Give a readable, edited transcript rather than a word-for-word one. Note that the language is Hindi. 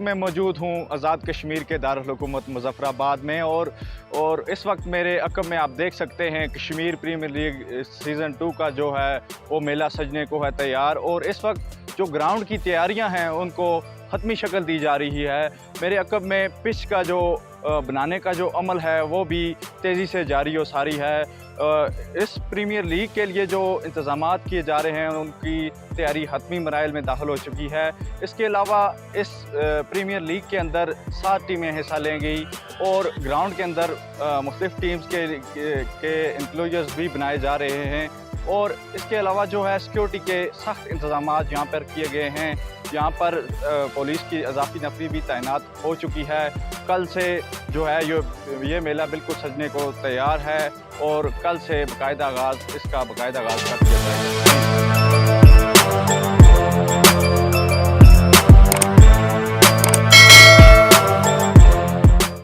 मैं मौजूद हूँ आज़ाद कश्मीर के दारुल हुकूमत मुज़फ़्फ़राबाद में और इस वक्त मेरे अक़ब में आप देख सकते हैं कश्मीर प्रीमियर लीग सीज़न 2 का जो है वो मेला सजने को है तैयार। और इस वक्त जो ग्राउंड की तैयारियां हैं उनको हतमी शक्ल दी जा रही है। मेरे अक़ब में पिच का जो बनाने का जो अमल है वो भी तेज़ी से जारी व सारी है। इस प्रीमियर लीग के लिए जो इंतज़ामात किए जा रहे हैं उनकी तैयारी हतमी मराइल में दाखिल हो चुकी है। इसके अलावा इस प्रीमियर लीग के अंदर 7 टीमें हिस्सा लेंगी और ग्राउंड के अंदर मुख्तलिफ़ टीम्स के इंक्लोजर्स भी बनाए जा रहे हैं। और इसके अलावा जो है सिक्योरिटी के सख्त इंतज़ामात यहाँ पर किए गए हैं। यहाँ पर पुलिस की इजाफी नफरी भी तैनात हो चुकी है। कल से जो है ये मेला बिल्कुल सजने को तैयार है और कल से इसका बाकायदा आगाज़ कर दिया जाएगा।